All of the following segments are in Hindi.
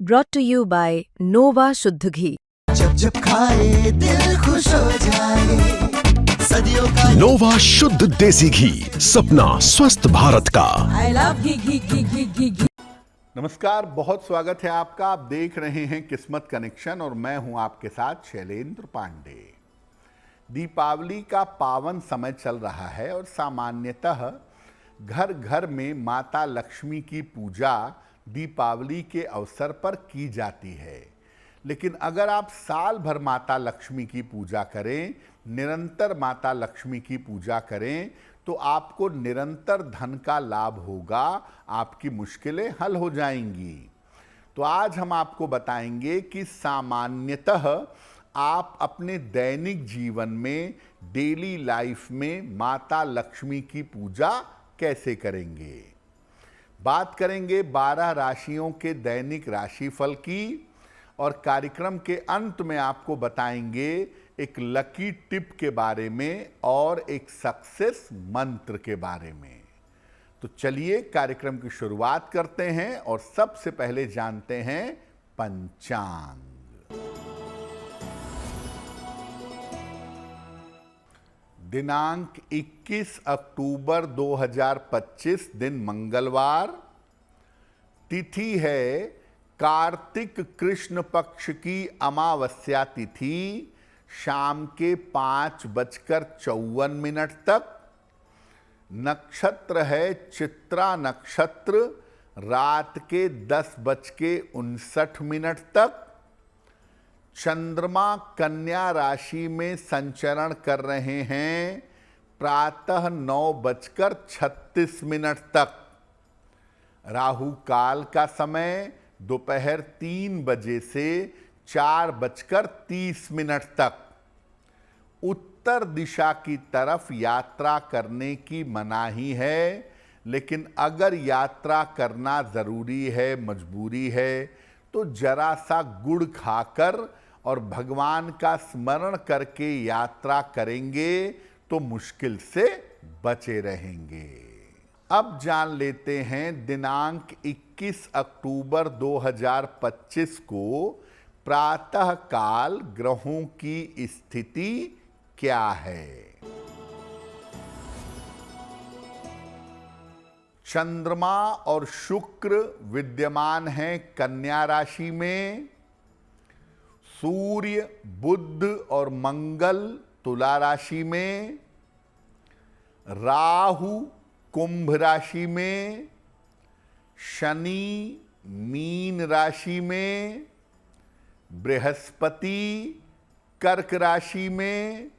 brought to you by Nova Shuddh Ghee. जब जब खाए दिल खुश हो जाए सदियों का नोवा शुद्ध देसी घी, सपना स्वस्थ भारत का। आई लव घी। नमस्कार, बहुत स्वागत है आपका। आप देख रहे हैं किस्मत कनेक्शन और मैं हूं आपके साथ शैलेंद्र पांडे। दीपावली का पावन समय चल रहा है और सामान्यतः घर घर में माता लक्ष्मी की पूजा दीपावली के अवसर पर की जाती है। लेकिन अगर आप साल भर माता लक्ष्मी की पूजा करें, निरंतर माता लक्ष्मी की पूजा करें, तो आपको निरंतर धन का लाभ होगा, आपकी मुश्किलें हल हो जाएंगी। तो आज हम आपको बताएंगे कि सामान्यतः आप अपने दैनिक जीवन में, डेली लाइफ में माता लक्ष्मी की पूजा कैसे करेंगे। बात करेंगे 12 राशियों के दैनिक राशिफल की और कार्यक्रम के अंत में आपको बताएंगे एक लकी टिप के बारे में और एक सक्सेस मंत्र के बारे में। तो चलिए कार्यक्रम की शुरुआत करते हैं और सबसे पहले जानते हैं पंचांग। दिनांक 21 अक्टूबर 2025 दिन मंगलवार। तिथि है कार्तिक कृष्ण पक्ष की अमावस्या तिथि, शाम के 5:54 तक। नक्षत्र है चित्रा नक्षत्र, रात के 10:59 तक। चंद्रमा कन्या राशि में संचरण कर रहे हैं प्रातः 9:36 तक। राहु काल का समय दोपहर 3 बजे से 4:30 तक। उत्तर दिशा की तरफ यात्रा करने की मनाही है, लेकिन अगर यात्रा करना ज़रूरी है, मजबूरी है, तो जरा सा गुड़ खाकर और भगवान का स्मरण करके यात्रा करेंगे तो मुश्किल से बचे रहेंगे। अब जान लेते हैं दिनांक 21 अक्टूबर 2025 को प्रातः काल ग्रहों की स्थिति क्या है। चंद्रमा और शुक्र विद्यमान हैं कन्या राशि में। सूर्य, बुध और मंगल तुला राशि में। राहु कुंभ राशि में। शनि मीन राशि में। बृहस्पति कर्क राशि में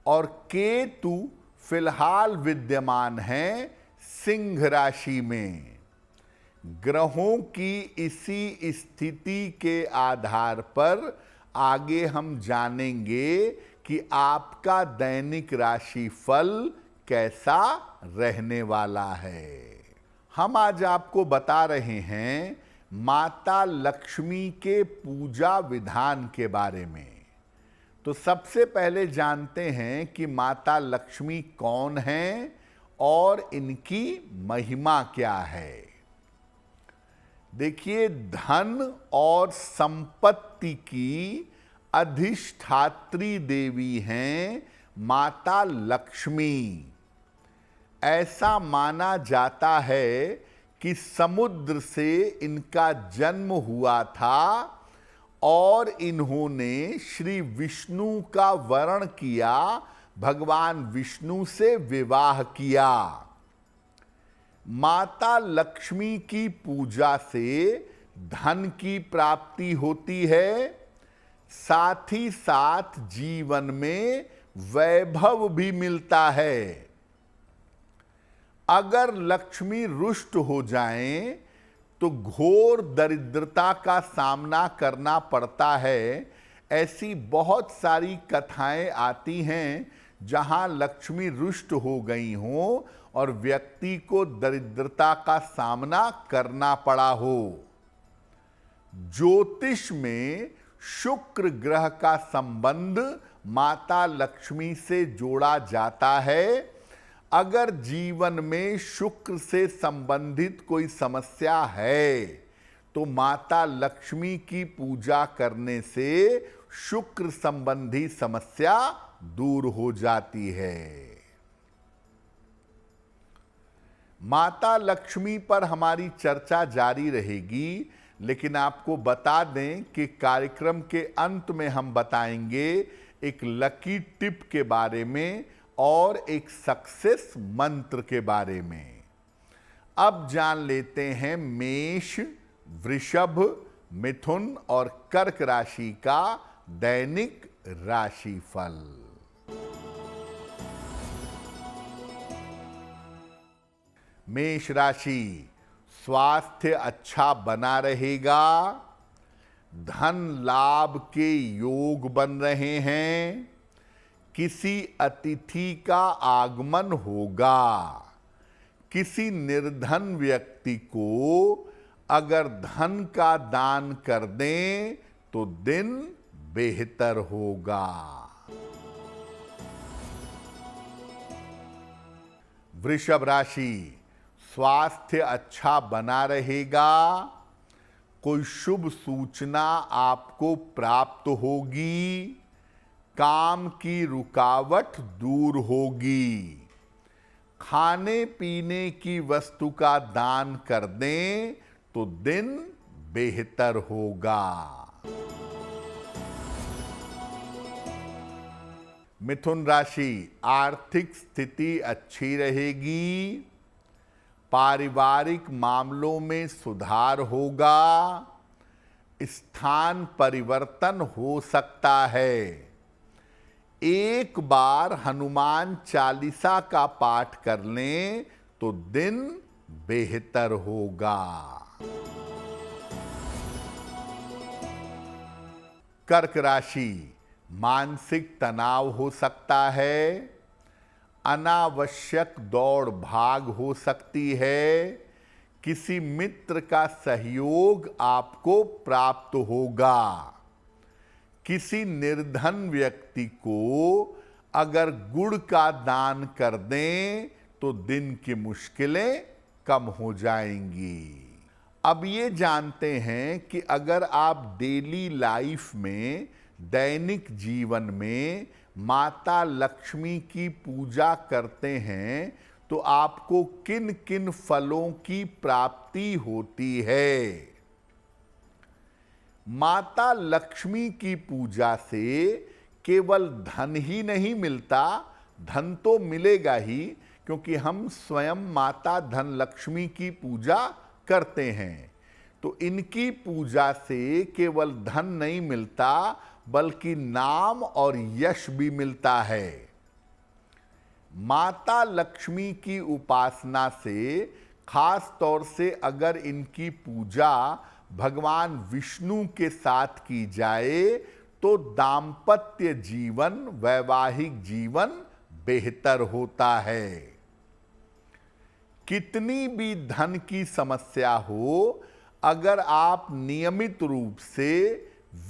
और केतु फिलहाल विद्यमान हैं सिंह राशि में। ग्रहों की इसी स्थिति के आधार पर आगे हम जानेंगे कि आपका दैनिक राशिफल कैसा रहने वाला है। हम आज आपको बता रहे हैं माता लक्ष्मी के पूजा विधान के बारे में। तो सबसे पहले जानते हैं कि माता लक्ष्मी कौन हैं और इनकी महिमा क्या है। देखिए, धन और संपत्ति की अधिष्ठात्री देवी हैं माता लक्ष्मी। ऐसा माना जाता है कि समुद्र से इनका जन्म हुआ था और इन्होंने श्री विष्णु का वरण किया, भगवान विष्णु से विवाह किया। माता लक्ष्मी की पूजा से धन की प्राप्ति होती है, साथ ही साथ जीवन में वैभव भी मिलता है। अगर लक्ष्मी रुष्ट हो जाएं तो घोर दरिद्रता का सामना करना पड़ता है। ऐसी बहुत सारी कथाएं आती हैं जहां लक्ष्मी रुष्ट हो गई हो और व्यक्ति को दरिद्रता का सामना करना पड़ा हो। ज्योतिष में शुक्र ग्रह का संबंध माता लक्ष्मी से जोड़ा जाता है। अगर जीवन में शुक्र से संबंधित कोई समस्या है तो माता लक्ष्मी की पूजा करने से शुक्र संबंधी समस्या दूर हो जाती है। माता लक्ष्मी पर हमारी चर्चा जारी रहेगी, लेकिन आपको बता दें कि कार्यक्रम के अंत में हम बताएंगे एक लकी टिप के बारे में और एक सक्सेस मंत्र के बारे में। अब जान लेते हैं मेष, वृषभ, मिथुन और कर्क राशि का दैनिक राशिफल। मेष राशि, स्वास्थ्य अच्छा बना रहेगा, धन लाभ के योग बन रहे हैं, किसी अतिथि का आगमन होगा, किसी निर्धन व्यक्ति को अगर धन का दान कर दें तो दिन बेहतर होगा। वृषभ राशि, स्वास्थ्य अच्छा बना रहेगा, कोई शुभ सूचना आपको प्राप्त होगी, काम की रुकावट दूर होगी, खाने पीने की वस्तु का दान कर दें तो दिन बेहतर होगा। मिथुन राशि, आर्थिक स्थिति अच्छी रहेगी, पारिवारिक मामलों में सुधार होगा, स्थान परिवर्तन हो सकता है, एक बार हनुमान चालीसा का पाठ कर लें तो दिन बेहतर होगा। कर्क राशि, मानसिक तनाव हो सकता है, अनावश्यक दौड़ भाग हो सकती है, किसी मित्र का सहयोग आपको प्राप्त होगा, किसी निर्धन व्यक्ति को अगर गुड़ का दान कर दें तो दिन की मुश्किलें कम हो जाएंगी। अब ये जानते हैं कि अगर आप डेली लाइफ में, दैनिक जीवन में माता लक्ष्मी की पूजा करते हैं तो आपको किन किन फलों की प्राप्ति होती है। माता लक्ष्मी की पूजा से केवल धन ही नहीं मिलता, धन तो मिलेगा ही, क्योंकि हम स्वयं माता धन लक्ष्मी की पूजा करते हैं। तो इनकी पूजा से केवल धन नहीं मिलता, बल्कि नाम और यश भी मिलता है। माता लक्ष्मी की उपासना से, खास तौर से अगर इनकी पूजा भगवान विष्णु के साथ की जाए तो दाम्पत्य जीवन, वैवाहिक जीवन बेहतर होता है। कितनी भी धन की समस्या हो, अगर आप नियमित रूप से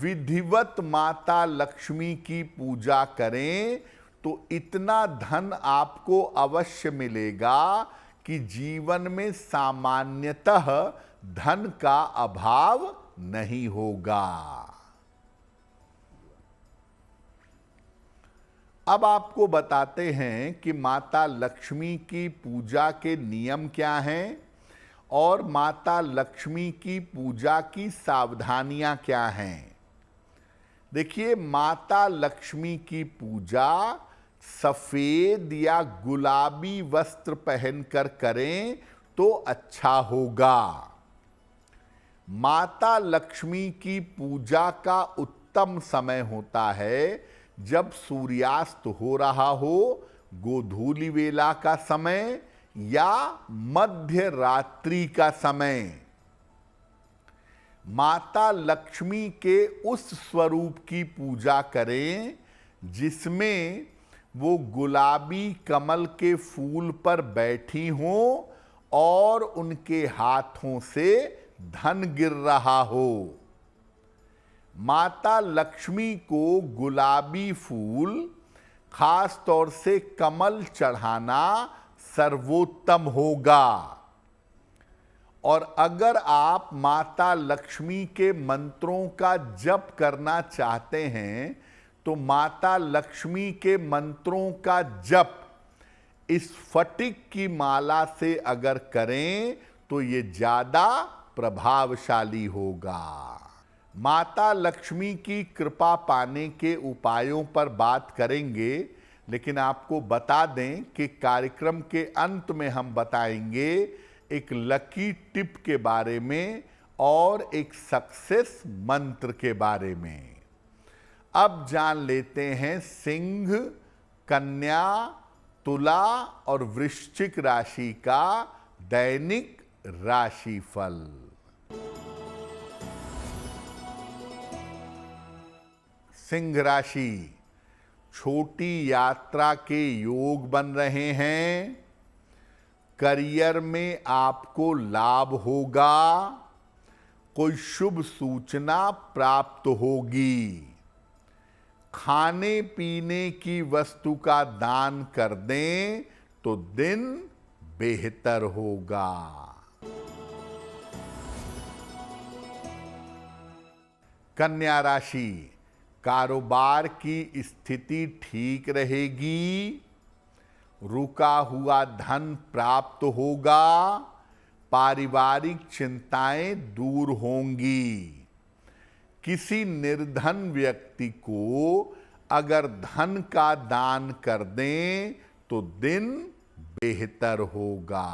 विधिवत माता लक्ष्मी की पूजा करें तो इतना धन आपको अवश्य मिलेगा कि जीवन में सामान्यतः धन का अभाव नहीं होगा। अब आपको बताते हैं कि माता लक्ष्मी की पूजा के नियम क्या हैं और माता लक्ष्मी की पूजा की सावधानियां क्या हैं। देखिए, माता लक्ष्मी की पूजा सफेद या गुलाबी वस्त्र पहनकर करें तो अच्छा होगा। माता लक्ष्मी की पूजा का उत्तम समय होता है जब सूर्यास्त हो रहा हो, गोधूली वेला का समय या मध्य रात्रि का समय। माता लक्ष्मी के उस स्वरूप की पूजा करें जिसमें वो गुलाबी कमल के फूल पर बैठी हों और उनके हाथों से धन गिर रहा हो। माता लक्ष्मी को गुलाबी फूल, खास तौर से कमल चढ़ाना सर्वोत्तम होगा। और अगर आप माता लक्ष्मी के मंत्रों का जप करना चाहते हैं तो माता लक्ष्मी के मंत्रों का जप इस फटिक की माला से अगर करें तो ये ज्यादा प्रभावशाली होगा। माता लक्ष्मी की कृपा पाने के उपायों पर बात करेंगे, लेकिन आपको बता दें कि कार्यक्रम के अंत में हम बताएंगे एक लकी टिप के बारे में और एक सक्सेस मंत्र के बारे में। अब जान लेते हैं सिंह, कन्या, तुला और वृश्चिक राशि का दैनिक राशिफल। सिंह राशि, छोटी यात्रा के योग बन रहे हैं। करियर में आपको लाभ होगा। कोई शुभ सूचना प्राप्त होगी। खाने पीने की वस्तु का दान कर दें तो दिन बेहतर होगा। कन्या राशि, कारोबार की स्थिति ठीक रहेगी। रुका हुआ धन प्राप्त होगा। पारिवारिक चिंताएं दूर होंगी। किसी निर्धन व्यक्ति को अगर धन का दान कर दें तो दिन बेहतर होगा।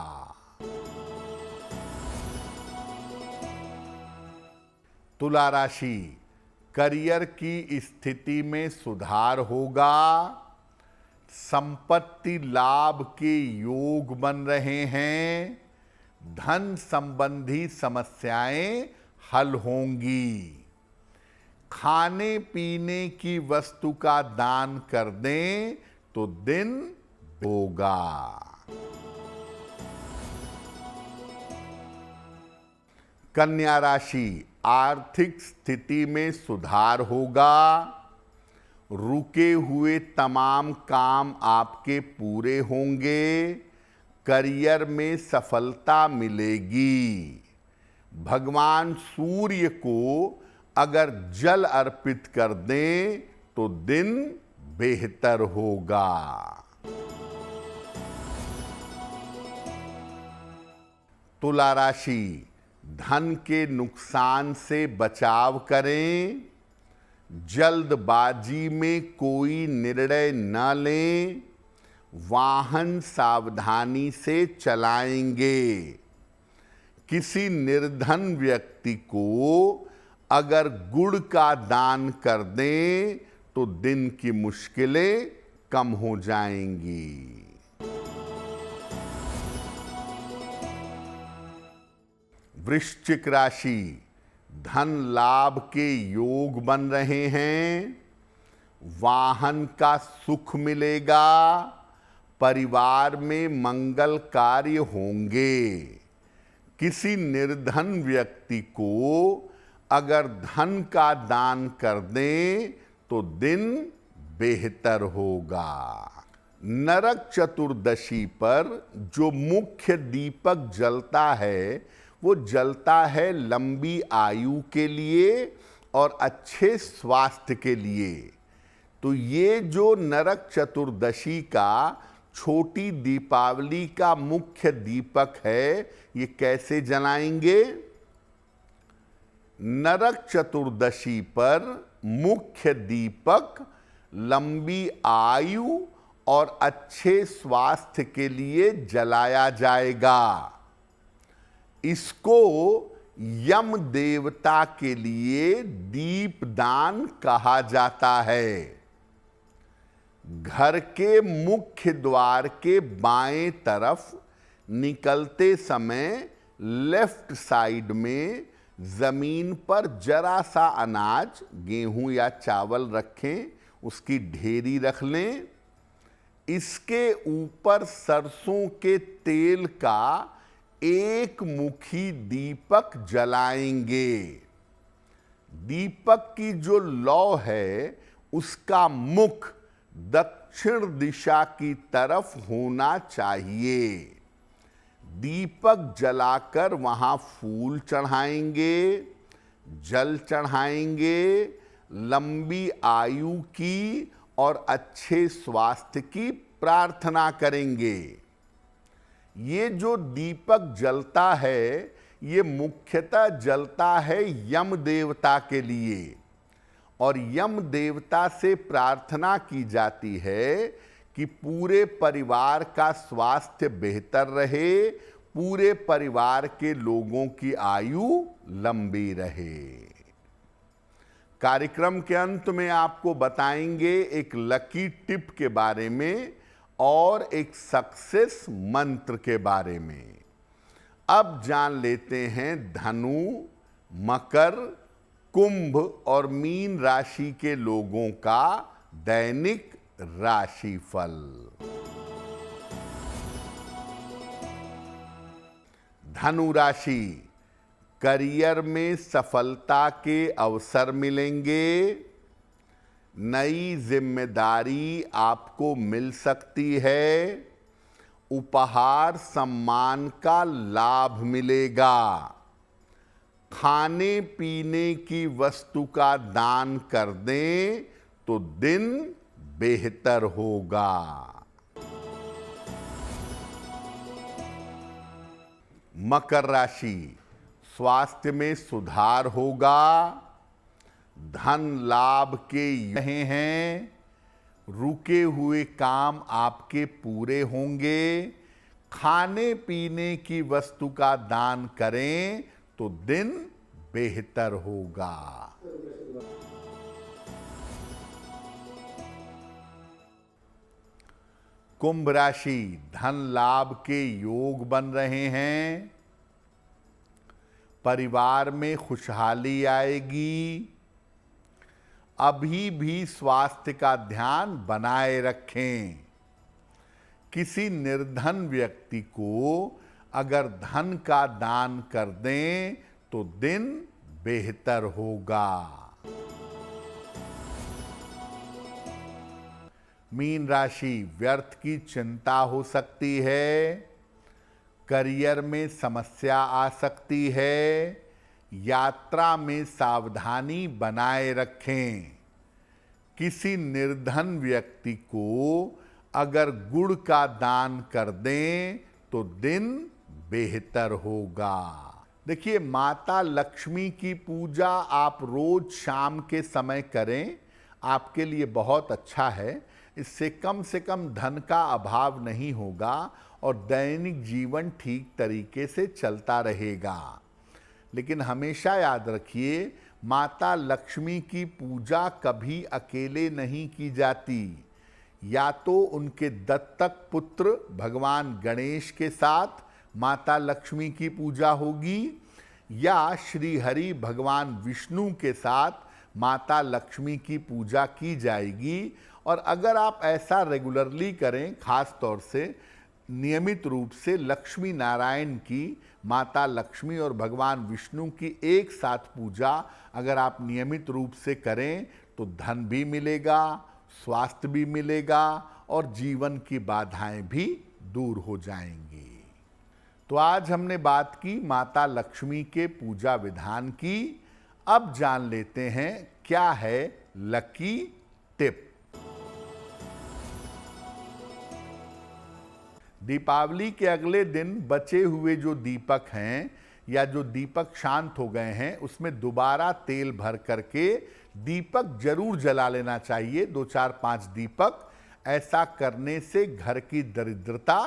तुला राशि, करियर की स्थिति में सुधार होगा। संपत्ति लाभ के योग बन रहे हैं। धन संबंधी समस्याएं हल होंगी। खाने पीने की वस्तु का दान कर दें तो दिन होगा। कन्या राशि, आर्थिक स्थिति में सुधार होगा। रुके हुए तमाम काम आपके पूरे होंगे। करियर में सफलता मिलेगी। भगवान सूर्य को अगर जल अर्पित कर दें तो दिन बेहतर होगा। तुला राशि, धन के नुकसान से बचाव करें। जल्दबाजी में कोई निर्णय न लें। वाहन सावधानी से चलाएंगे। किसी निर्धन व्यक्ति को अगर गुड़ का दान कर दें तो दिन की मुश्किलें कम हो जाएंगी। वृश्चिक राशि, धन लाभ के योग बन रहे हैं। वाहन का सुख मिलेगा। परिवार में मंगल कार्य होंगे। किसी निर्धन व्यक्ति को अगर धन का दान कर दें तो दिन बेहतर होगा। नरक चतुर्दशी पर जो मुख्य दीपक जलता है वो जलता है लंबी आयु के लिए और अच्छे स्वास्थ्य के लिए। तो ये जो नरक चतुर्दशी का छोटी दीपावली का मुख्य दीपक है, ये कैसे जलाएंगे? नरक चतुर्दशी पर मुख्य दीपक लंबी आयु और अच्छे स्वास्थ्य के लिए जलाया जाएगा। इसको यम देवता के लिए दीपदान कहा जाता है। घर के मुख्य द्वार के बाएं तरफ निकलते समय लेफ्ट साइड में जमीन पर जरा सा अनाज, गेहूं या चावल रखें, उसकी ढेरी रख लें। इसके ऊपर सरसों के तेल का एक मुखी दीपक जलाएंगे। दीपक की जो लौ है उसका मुख दक्षिण दिशा की तरफ होना चाहिए। दीपक जलाकर वहां फूल चढ़ाएंगे, जल चढ़ाएंगे, लंबी आयु की और अच्छे स्वास्थ्य की प्रार्थना करेंगे। ये जो दीपक जलता है, ये मुख्यतः जलता है यम देवता के लिए, और यम देवता से प्रार्थना की जाती है कि पूरे परिवार का स्वास्थ्य बेहतर रहे, पूरे परिवार के लोगों की आयु लंबी रहे। कार्यक्रम के अंत में आपको बताएंगे एक लकी टिप के बारे में और एक सक्सेस मंत्र के बारे में। अब जान लेते हैं धनु, मकर, कुंभ और मीन राशि के लोगों का दैनिक राशिफल। धनु राशि, करियर में सफलता के अवसर मिलेंगे, नई जिम्मेदारी आपको मिल सकती है, उपहार सम्मान का लाभ मिलेगा, खाने पीने की वस्तु का दान कर दें तो दिन बेहतर होगा। मकर राशि, स्वास्थ्य में सुधार होगा, धन लाभ के रहे हैं, रुके हुए काम आपके पूरे होंगे, खाने पीने की वस्तु का दान करें तो दिन बेहतर होगा। कुंभ राशि, धन लाभ के योग बन रहे हैं, परिवार में खुशहाली आएगी, अभी भी स्वास्थ्य का ध्यान बनाए रखें। किसी निर्धन व्यक्ति को अगर धन का दान कर दें तो दिन बेहतर होगा। मीन राशि, व्यर्थ की चिंता हो सकती है, करियर में समस्या आ सकती है, यात्रा में सावधानी बनाए रखें। किसी निर्धन व्यक्ति को अगर गुड़ का दान कर दें तो दिन बेहतर होगा। देखिए, माता लक्ष्मी की पूजा आप रोज शाम के समय करें, आपके लिए बहुत अच्छा है। इससे कम से कम धन का अभाव नहीं होगा और दैनिक जीवन ठीक तरीके से चलता रहेगा। लेकिन हमेशा याद रखिए, माता लक्ष्मी की पूजा कभी अकेले नहीं की जाती। या तो उनके दत्तक पुत्र भगवान गणेश के साथ माता लक्ष्मी की पूजा होगी, या श्री हरि भगवान विष्णु के साथ माता लक्ष्मी की पूजा की जाएगी। और अगर आप ऐसा रेगुलरली करें, खास तौर से नियमित रूप से लक्ष्मी नारायण की, माता लक्ष्मी और भगवान विष्णु की एक साथ पूजा अगर आप नियमित रूप से करें तो धन भी मिलेगा, स्वास्थ्य भी मिलेगा और जीवन की बाधाएं भी दूर हो जाएंगी। तो आज हमने बात की माता लक्ष्मी के पूजा विधान की। अब जान लेते हैं क्या है लकी टिप। दीपावली के अगले दिन बचे हुए जो दीपक हैं या जो दीपक शांत हो गए हैं, उसमें दोबारा तेल भर करके दीपक जरूर जला लेना चाहिए, 2, 4, 5 दीपक। ऐसा करने से घर की दरिद्रता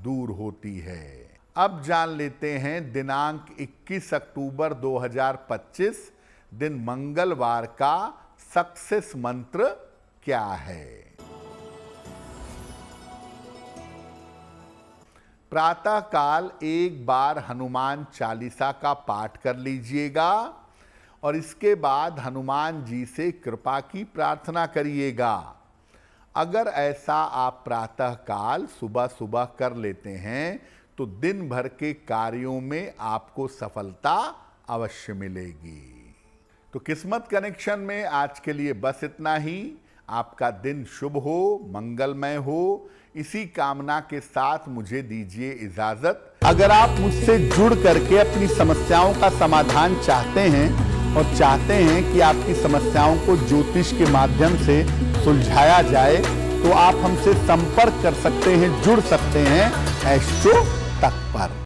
दूर होती है। अब जान लेते हैं दिनांक 21 अक्टूबर 2025 दिन मंगलवार का सक्सेस मंत्र क्या है। प्रातः काल एक बार हनुमान चालीसा का पाठ कर लीजिएगा और इसके बाद हनुमान जी से कृपा की प्रार्थना करिएगा। अगर ऐसा आप प्रातः काल सुबह सुबह कर लेते हैं तो दिन भर के कार्यों में आपको सफलता अवश्य मिलेगी। तो किस्मत कनेक्शन में आज के लिए बस इतना ही। आपका दिन शुभ हो, मंगलमय हो, इसी कामना के साथ मुझे दीजिए इजाजत। अगर आप मुझसे जुड़ करके अपनी समस्याओं का समाधान चाहते हैं और चाहते हैं कि आपकी समस्याओं को ज्योतिष के माध्यम से सुलझाया जाए, तो आप हमसे संपर्क कर सकते हैं, जुड़ सकते हैं एस्ट्रो तक पर।